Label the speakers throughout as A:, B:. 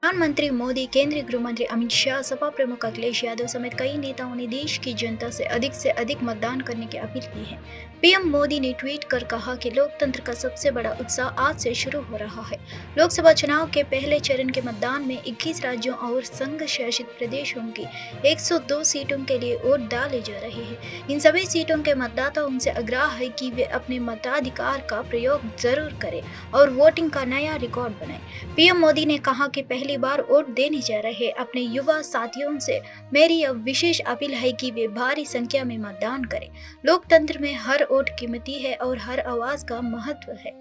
A: प्रधानमंत्री मोदी, केंद्रीय गृह मंत्री अमित शाह, सपा प्रमुख अखिलेश यादव समेत कई नेताओं ने देश की जनता से अधिक मतदान करने की अपील की है। पीएम मोदी ने ट्वीट कर कहा कि लोकतंत्र का सबसे बड़ा उत्साह आज से शुरू हो रहा है। लोकसभा चुनाव के पहले चरण के मतदान में 21 राज्यों और संघ शासित प्रदेशों की 102 सीटों के लिए वोट डाले जा रहे हैं। इन सभी सीटों के मतदाताओं से आग्रह है कि वे अपने मताधिकार का प्रयोग जरूर करें और वोटिंग का नया रिकॉर्ड बनाएं। पीएम मोदी ने कहा कि पहली बार वोट देने जा रहे अपने युवा साथियों से मेरी अब विशेष अपील है कि वे भारी संख्या में मतदान करें। लोकतंत्र में हर वोट कीमती है और हर आवाज का महत्व है।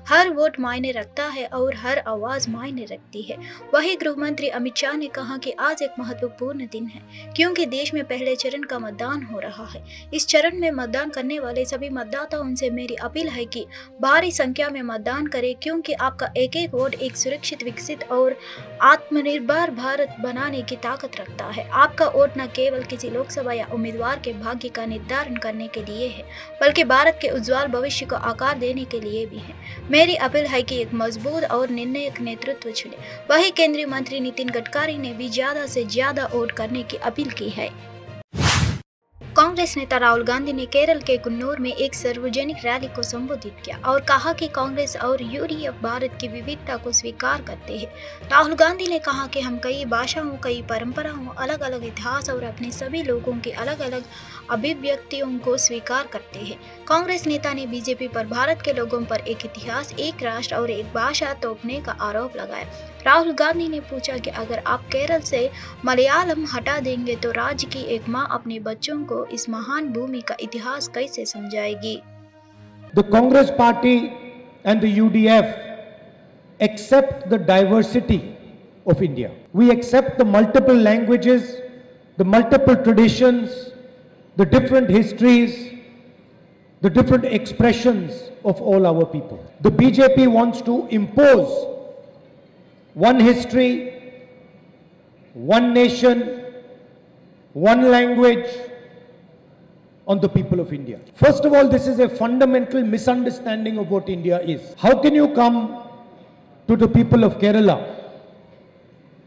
A: हर वोट मायने रखता है और हर आवाज मायने रखती है। वहीं गृह मंत्री अमित शाह ने कहा कि आज एक महत्वपूर्ण दिन है क्योंकि देश में पहले चरण का मतदान हो रहा है। इस चरण में मतदान करने वाले सभी मतदाताओं से मेरी अपील है कि भारी संख्या में मतदान करें क्योंकि आपका एक एक वोट एक सुरक्षित, विकसित और आत्मनिर्भर भारत बनाने की ताकत रखता है। आपका वोट न केवल किसी लोकसभा या उम्मीदवार के भाग्य का निर्धारण करने के लिए है, बल्कि भारत के उज्ज्वल भविष्य को आकार देने के लिए भी है। मेरी अपील है कि एक मजबूत और निर्णायक नेतृत्व चुने। वहीं केंद्रीय मंत्री नितिन गडकरी ने भी ज्यादा से ज्यादा वोट करने की अपील की है। कांग्रेस नेता राहुल गांधी ने केरल के कुन्नूर में एक सार्वजनिक रैली को संबोधित किया और कहा कि कांग्रेस और यूडीएफ भारत की विविधता को स्वीकार करते हैं। राहुल गांधी ने कहा कि हम कई भाषाओं, कई परंपराओं, अलग अलग इतिहास और अपने सभी लोगों की अलग अलग अभिव्यक्तियों को स्वीकार करते हैं। कांग्रेस नेता ने बीजेपी पर भारत के लोगों पर एक इतिहास, एक राष्ट्र और एक भाषा थोपने का आरोप लगाया। राहुल गांधी ने पूछा कि अगर आप केरल से मलयालम हटा देंगे तो राज्य की एक मां अपने बच्चों को इस महान भूमि का इतिहास कैसे समझाएगी।
B: The Congress Party and the UDF accept the diversity of India. We accept the multiple languages, the multiple traditions, the different histories, the different expressions of all our people. The BJP wants to impose one history, one nation, one language on the people of India. First of all, this is a fundamental misunderstanding of what India is. How can you come to the people of Kerala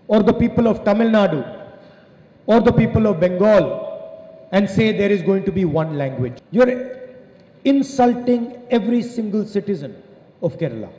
B: or the people of Tamil Nadu or the people of Bengal and say there is going to be one language? You're insulting every single citizen of Kerala.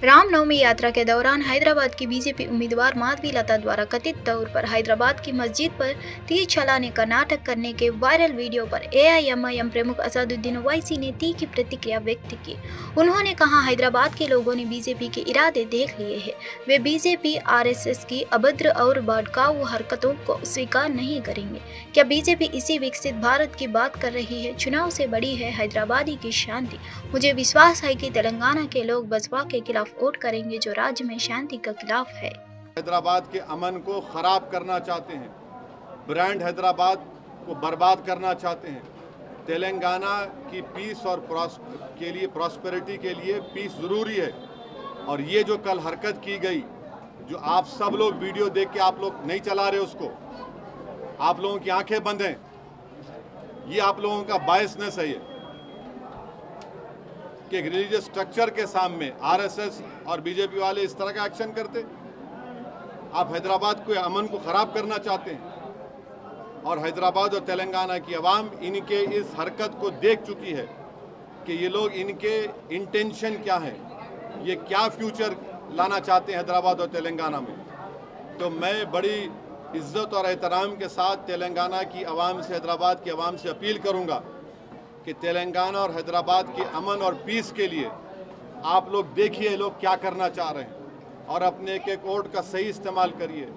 A: Ramnavami यात्रा के दौरान हैदराबाद की BJP उम्मीदवार माधवी लता द्वारा कथित तौर पर हैदराबाद की मस्जिद पर तीर चलाने का नाटक करने के वायरल वीडियो पर एआईएमआईएम प्रमुख असदुद्दीन ओवैसी ने तीखी प्रतिक्रिया व्यक्त की। उन्होंने कहा, हैदराबाद के लोगों ने बीजेपी के इरादे देख लिए हैं। वे बीजेपी आरएसएस की अभद्र और भड़काऊ हरकतों को स्वीकार नहीं करेंगे। क्या बीजेपी इसी विकसित भारत की बात कर रही है? चुनाव से बड़ी है हैदराबादी की शांति। मुझे विश्वास है कि तेलंगाना के लोग बसपा के खिलाफ वोट करेंगे जो राज्य में शांति के खिलाफ है।
C: हैदराबाद के अमन को खराब करना चाहते हैं, ब्रांड हैदराबाद को बर्बाद करना चाहते हैं। तेलंगाना की पीस और के लिए, प्रॉस्पेरिटी के लिए पीस जरूरी है। और ये जो कल हरकत की गई, जो आप सब लोग वीडियो देख के आप लोग नहीं चला रहे उसको, आप लोगों की आंखें बंद हैं, ये आप लोगों का बायसनेस है। ये कि रिलीजियस स्ट्रक्चर के सामने आरएसएस और बीजेपी वाले इस तरह का एक्शन करते। आप हैदराबाद को, अमन को खराब करना चाहते हैं। और हैदराबाद और तेलंगाना की आवाम इनके इस हरकत को देख चुकी है कि ये लोग, इनके इंटेंशन क्या है, ये क्या फ्यूचर लाना चाहते हैं हैदराबाद और तेलंगाना में। तो मैं बड़ी इज्जत और एहतराम के साथ तेलंगाना की आवाम से, हैदराबाद की आवाम से अपील करूँगा कि तेलंगाना और हैदराबाद के अमन और पीस के लिए आप लोग देखिए लोग क्या करना चाह रहे हैं और अपने एक एक वोट का सही इस्तेमाल करिए।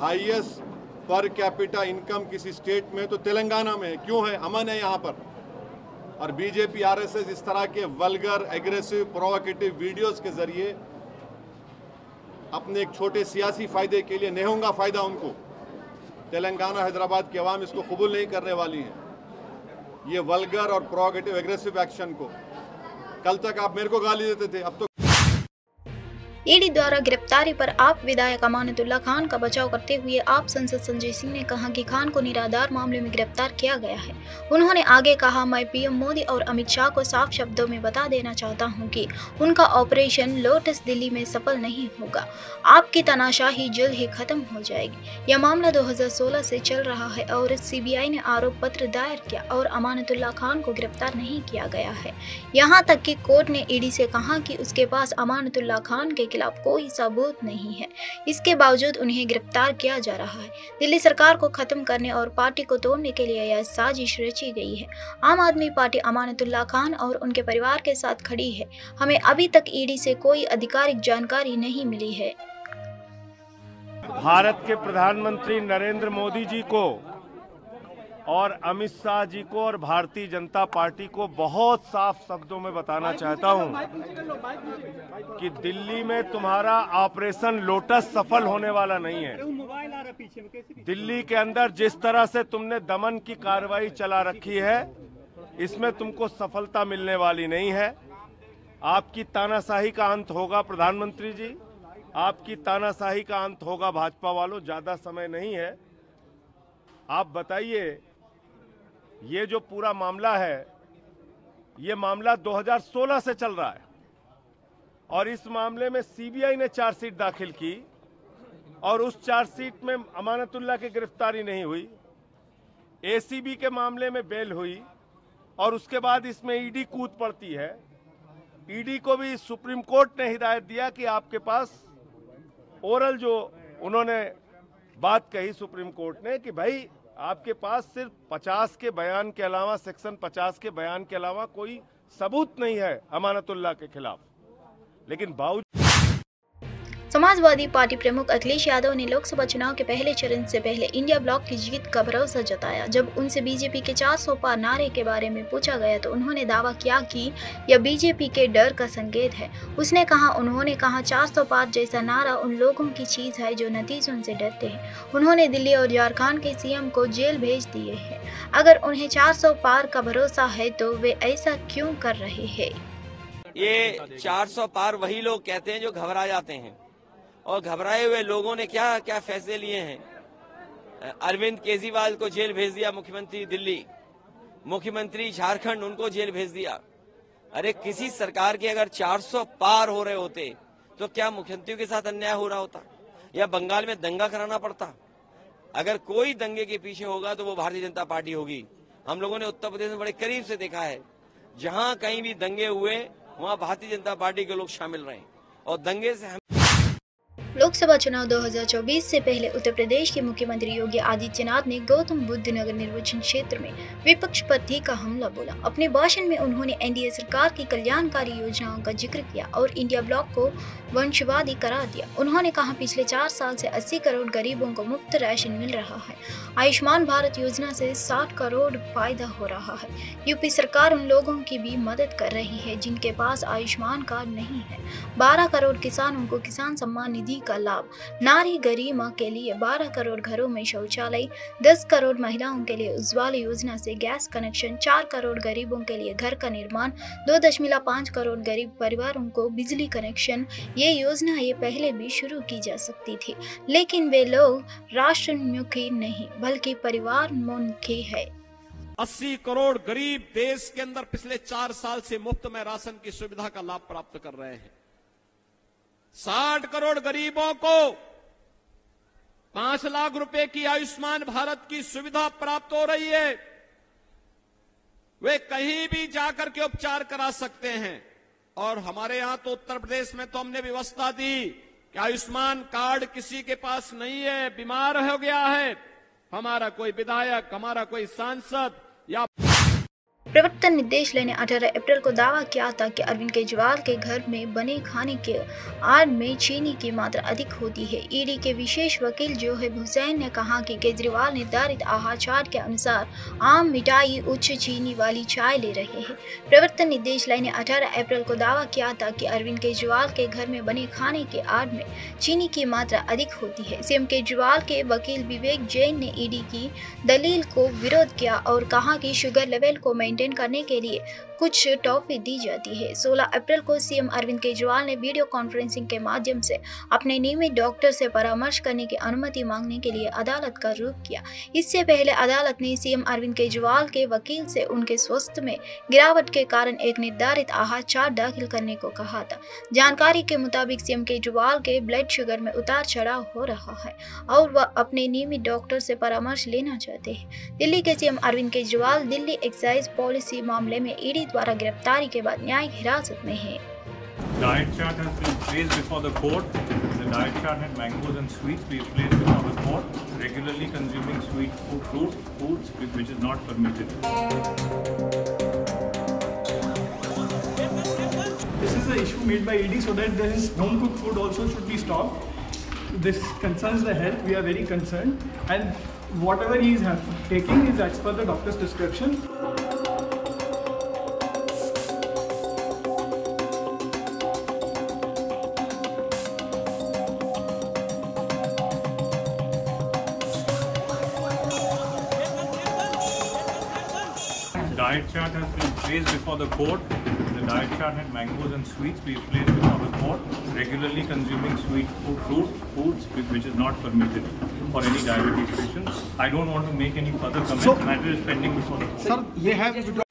C: हाईएस्ट पर कैपिटा इनकम किसी स्टेट में तो तेलंगाना में है। क्यों है? अमन है यहाँ पर। और बीजेपी आरएसएस इस तरह के वल्गर, एग्रेसिव, प्रोवोकेटिव वीडियोस के जरिए अपने एक छोटे सियासी फायदे के लिए, नहीं होगा फायदा उनको, तेलंगाना हैदराबाद की आवाम इसको कबूल नहीं करने वाली है। ये वल्गर और प्रोवोकेटिव, एग्रेसिव एक्शन को। कल तक आप मेरे को गाली देते थे, अब तो
A: ईडी द्वारा गिरफ्तारी पर आप विधायक अमानतुल्लाह खान का बचाव करते हुए आप सांसद संजय सिंह ने कहा कि खान को निराधार मामले में गिरफ्तार किया गया है। उन्होंने आगे कहा, मैं पीएम मोदी और अमित शाह को साफ शब्दों में बता देना चाहता हूं कि उनका ऑपरेशन लोटस दिल्ली में सफल नहीं होगा। आपकी तानाशाही जल्द ही खत्म हो जाएगी। यह मामला 2016 से चल रहा है और सीबीआई ने आरोप पत्र दायर किया और अमानतुल्लाह खान को गिरफ्तार नहीं किया गया है। यहाँ तक कि कोर्ट ने ईडी से कहा कि उसके पास अमानतुल्लाह खान के खिलाफ कोई सबूत नहीं है, इसके बावजूद उन्हें गिरफ्तार किया जा रहा है। दिल्ली सरकार को खत्म करने और पार्टी को तोड़ने के लिए यह साजिश रची गई है। आम आदमी पार्टी अमानतुल्लाह खान और उनके परिवार के साथ खड़ी है। हमें अभी तक ईडी से कोई आधिकारिक जानकारी नहीं मिली है।
D: भारत के प्रधानमंत्री नरेंद्र मोदी जी को और अमित शाह जी को और भारतीय जनता पार्टी को बहुत साफ शब्दों में बताना चाहता हूं कि दिल्ली में तुम्हारा ऑपरेशन लोटस सफल होने वाला नहीं है। दिल्ली के अंदर जिस तरह से तुमने दमन की कार्रवाई चला रखी है, इसमें तुमको सफलता मिलने वाली नहीं है। आपकी तानाशाही का अंत होगा प्रधानमंत्री जी, आपकी तानाशाही का अंत होगा भाजपा वालों। ज्यादा समय नहीं है। आप बताइए, ये जो पूरा मामला है, ये मामला 2016 से चल रहा है और इस मामले में सीबीआई ने चार्जशीट दाखिल की और उस चार्जशीट में अमानतुल्लाह की गिरफ्तारी नहीं हुई। एसीबी के मामले में बेल हुई और उसके बाद इसमें ईडी कूद पड़ती है। ईडी को भी सुप्रीम कोर्ट ने हिदायत दिया कि आपके पास ओरल जो उन्होंने बात कही सुप्रीम कोर्ट ने कि भाई आपके पास सिर्फ 50 के बयान के अलावा, सेक्शन 50 के बयान के अलावा कोई सबूत नहीं है अमानतुल्लाह के खिलाफ। लेकिन बावजूद
A: समाजवादी पार्टी प्रमुख अखिलेश यादव ने लोकसभा चुनाव के पहले चरण से पहले इंडिया ब्लॉक की जीत का भरोसा जताया। जब उनसे बीजेपी के 400 पार नारे के बारे में पूछा गया तो उन्होंने दावा किया कि यह बीजेपी के डर का संकेत है। उन्होंने कहा 400 पार जैसा नारा उन लोगों की चीज है जो नतीजों से डरते हैं। उन्होंने दिल्ली और झारखंड के सीएम को जेल भेज दिए हैं। अगर उन्हें 400 पार का भरोसा है तो वे ऐसा क्यों कर रहे हैं?
E: ये 400 पार वही लोग कहते हैं जो घबरा जाते हैं, और घबराए हुए लोगों ने क्या क्या फैसले लिए हैं। अरविंद केजरीवाल को जेल भेज दिया मुख्यमंत्री दिल्ली, मुख्यमंत्री झारखंड, उनको जेल भेज दिया। अरे किसी सरकार के अगर 400 पार हो रहे होते तो क्या मुख्यमंत्रियों के साथ अन्याय हो रहा होता या बंगाल में दंगा कराना पड़ता? अगर कोई दंगे के पीछे होगा तो वो भारतीय जनता पार्टी होगी। हम लोगों ने उत्तर प्रदेश में बड़े करीब से देखा है, जहां कहीं भी दंगे हुए वहां भारतीय जनता पार्टी के लोग शामिल रहे और दंगे से
A: लोकसभा चुनाव 2024 से पहले उत्तर प्रदेश के मुख्यमंत्री योगी आदित्यनाथ ने गौतम बुद्ध नगर निर्वाचन क्षेत्र में विपक्ष पर तीखा हमला बोला। अपने भाषण में उन्होंने एनडीए सरकार की कल्याणकारी योजनाओं का जिक्र किया और इंडिया ब्लॉक को वंशवादी करार दिया। उन्होंने कहा, पिछले 4 साल से 80 करोड़ गरीबों को मुफ्त राशन मिल रहा है। आयुष्मान भारत योजना से 60 करोड़ फायदा हो रहा है। यूपी सरकार उन लोगों की भी मदद कर रही है जिनके पास आयुष्मान कार्ड नहीं है। 12 करोड़ किसानों को किसान सम्मान निधि का लाभ, नारी गरिमा के लिए 12 करोड़ घरों में शौचालय, 10 करोड़ महिलाओं के लिए उज्ज्वला योजना से गैस कनेक्शन, 4 करोड़ गरीबों के लिए घर का निर्माण, 2.5 करोड़ गरीब परिवारों को बिजली कनेक्शन। ये योजना ये पहले भी शुरू की जा सकती थी, लेकिन वे लोग राष्ट्रोन्मुखी नहीं बल्कि परिवारोन्मुखी है।
F: 80 करोड़ गरीब देश के अंदर पिछले 4 साल से मुफ्त में राशन की सुविधा का लाभ प्राप्त कर रहे हैं। 60 करोड़ गरीबों को 5 लाख रुपए की आयुष्मान भारत की सुविधा प्राप्त हो रही है। वे कहीं भी जाकर के उपचार करा सकते हैं। और हमारे यहां तो उत्तर प्रदेश में तो हमने व्यवस्था दी कि आयुष्मान कार्ड किसी के पास नहीं है, बीमार हो गया है, हमारा कोई विधायक, हमारा कोई सांसद या
A: प्रवर्तन निदेशालय ने 18 अप्रैल को दावा किया था कि अरविंद केजरीवाल के घर में बने खाने के आड़ में चीनी की मात्रा अधिक होती है। ईडी के विशेष वकील जोहेब हुसैन ने कहा कि केजरीवाल निर्धारित आहार चार्ट के अनुसार आम, मिठाई, उच्च चीनी वाली चाय ले रहे हैं। प्रवर्तन निदेशालय ने 18 अप्रैल को दावा किया था कि अरविंद केजरीवाल के घर में बने खाने के आड़ में चीनी की मात्रा अधिक होती है। सीएम केजरीवाल के वकील विवेक जैन ने ईडी की दलील को विरोध किया और कहा कि शुगर लेवल को मेंटेन करने के लिए कुछ टॉफी दी जाती है। 16 अप्रैल को सीएम अरविंद केजरीवाल ने वीडियो कॉन्फ्रेंसिंग के माध्यम से अपने नियमित डॉक्टर से परामर्श करने की अनुमति मांगने के लिए अदालत का रुख किया। इससे पहले अदालत ने सीएम अरविंद केजरीवाल के वकील से उनके स्वास्थ्य में गिरावट के कारण एक निर्धारित आहार चार्ट दाखिल करने को कहा था। जानकारी के मुताबिक सीएम केजरीवाल के ब्लड शुगर में उतार चढ़ाव हो रहा है और वह अपने नियमित डॉक्टर से परामर्श लेना चाहते हैं। दिल्ली के CM Arvind Kejriwal Delhi excise policy मामले में ईडी द्वारा गिरफ्तारी के बाद न्यायिक हिरासत में हैं।
G: Diet chart has been placed before the court. The diet chart had mangoes and sweets. We placed before the court. Regularly consuming sweet foods, which is not permitted.
H: This is an issue made by ED so that there is home cooked food also should be stopped. This concerns the health. We are very concerned, and whatever he is taking is as per the doctor's prescription.
G: Diet chart has been placed before the court. The diet chart had mangoes and sweets. We placed before the court. Regularly consuming sweet foods, which is not permitted for any diabetes patients. I don't want to make any further comments. The matter is pending before the court.
H: Sir, ये है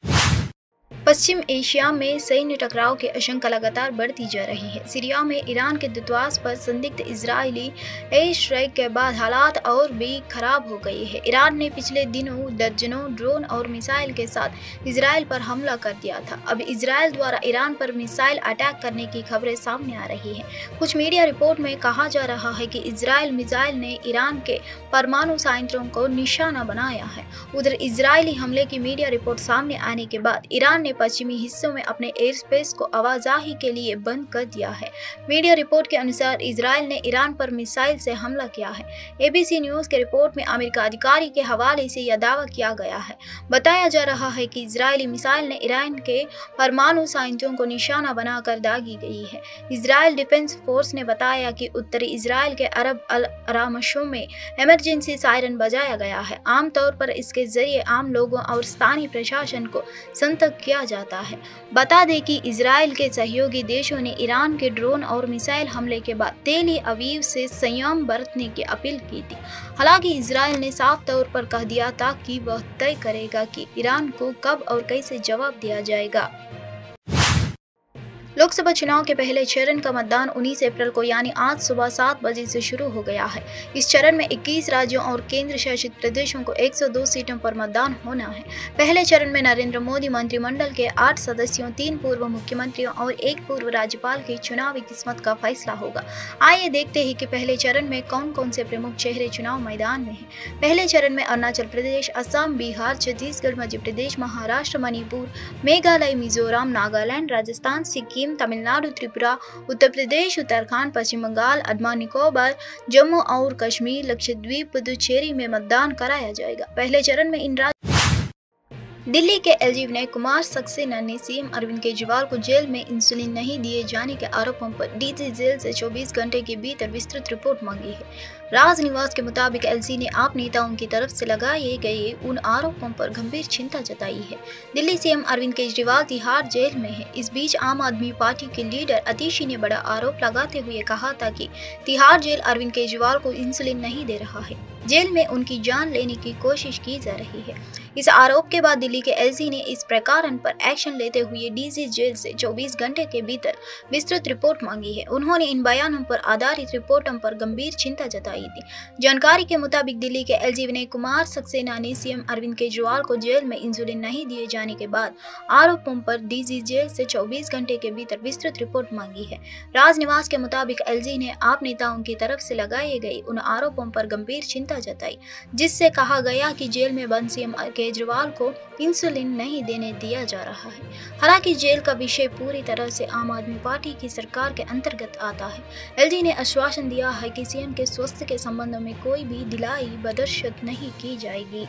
A: पश्चिम Asia में सैन्य टकराव की आशंका लगातार बढ़ती जा रही है। सीरिया में ईरान के दूतावास पर संदिग्ध इजरायली एयर स्ट्राइक के बाद हालात और भी खराब हो गई है। ईरान ने पिछले दिनों दर्जनों ड्रोन और मिसाइल के साथ इजरायल पर हमला कर दिया था। अब इजरायल द्वारा ईरान पर मिसाइल अटैक करने की खबरें सामने आ रही हैं। कुछ मीडिया रिपोर्ट में कहा जा रहा है कि इजरायल मिसाइल ने ईरान के परमाणु संयंत्रों को निशाना बनाया है। उधर इजरायली हमले की मीडिया रिपोर्ट सामने आने के बाद ईरान ने पश्चिमी हिस्सों में अपने एयर स्पेस को आवाजाही के लिए बंद कर दिया है। मीडिया रिपोर्ट के अनुसार इजरायल ने ईरान पर मिसाइल से हमला किया है। एबीसी न्यूज के रिपोर्ट में अमेरिका अधिकारी के हवाले से यह दावा किया गया है। बताया जा रहा है कि इजरायली मिसाइल ने ईरान के परमाणु संयंत्रों को निशाना बनाकर दागी गई है। इजरायल डिफेंस फोर्स ने बताया कि उत्तरी इजरायल के अरब अल अरामशों में इमरजेंसी सायरन बजाया गया है। आमतौर पर इसके जरिए आम लोगों और स्थानीय प्रशासन को सतर्क किया जाता है। बता दें कि इजरायल के सहयोगी देशों ने ईरान के ड्रोन और मिसाइल हमले के बाद तेल अवीव से संयम बरतने की अपील की थी। हालांकि इजरायल ने साफ तौर पर कह दिया था कि वह तय करेगा कि ईरान को कब और कैसे जवाब दिया जाएगा। लोकसभा चुनाव के पहले चरण का मतदान 19 अप्रैल को यानी आज सुबह 7 बजे से शुरू हो गया है। इस चरण में 21 राज्यों और केंद्र शासित प्रदेशों को 102 सीटों पर मतदान होना है। पहले चरण में नरेंद्र मोदी मंत्रिमंडल के 8 सदस्यों, 3 पूर्व मुख्यमंत्रियों और 1 पूर्व राज्यपाल की चुनावी किस्मत का फैसला होगा। आइए देखते हैं कि पहले चरण में कौन कौन से प्रमुख चेहरे चुनाव मैदान में हैं। पहले चरण में अरुणाचल प्रदेश, असम, बिहार, छत्तीसगढ़, मध्य प्रदेश, महाराष्ट्र, मणिपुर, मेघालय, मिजोरम, नागालैंड, राजस्थान, सिक्किम, तमिलनाडु, त्रिपुरा, उत्तर प्रदेश, उत्तराखंड, पश्चिम बंगाल, अंडमान निकोबार, जम्मू और कश्मीर, लक्षद्वीप, पुदुचेरी में मतदान कराया जाएगा। पहले चरण में इन दिल्ली के एलजी विनय कुमार सक्सेना ने सीएम अरविंद केजरीवाल को जेल में इंसुलिन नहीं दिए जाने के आरोपों पर डीजी जेल से 24 घंटे के भीतर विस्तृत रिपोर्ट मांगी है। राजनिवास के मुताबिक एलजी ने आप नेताओं की तरफ से लगाए गए उन आरोपों पर गंभीर चिंता जताई है। दिल्ली सीएम अरविंद केजरीवाल तिहाड़ जेल में है। इस बीच आम आदमी पार्टी के लीडर अतिशी ने बड़ा आरोप लगाते हुए कहा था कि तिहाड़ जेल अरविंद केजरीवाल को इंसुलिन नहीं दे रहा है, जेल में उनकी जान लेने की कोशिश की जा रही है। इस आरोप के बाद दिल्ली के एलजी ने इस प्रकरण पर एक्शन लेते हुए डीजी जेल से 24 घंटे के भीतर विस्तृत रिपोर्ट मांगी है। उन्होंने इन बयानों पर आधारित रिपोर्टों पर गंभीर चिंता जताई थी। जानकारी के मुताबिक दिल्ली के एलजी विनय कुमार सक्सेना ने सीएम अरविंद केजरीवाल को जेल में इंसुलिन नहीं दिए जाने के बाद आरोपों पर डीजी जेल से 24 घंटे के भीतर विस्तृत रिपोर्ट मांगी है। राजनिवास के मुताबिक एलजी ने आप नेताओं की तरफ से लगाए गए उन आरोपों पर गंभीर चिंता जताई, जिससे कहा गया कि जेल में बंद सीएम केजरीवाल को इंसुलिन नहीं देने दिया जा रहा है। हालांकि जेल का विषय पूरी तरह से आम आदमी पार्टी की सरकार के अंतर्गत आता है। एलजी ने आश्वासन दिया है कि सीएम के स्वास्थ्य के संबंध में कोई भी ढिलाई बर्दाश्त नहीं की जाएगी।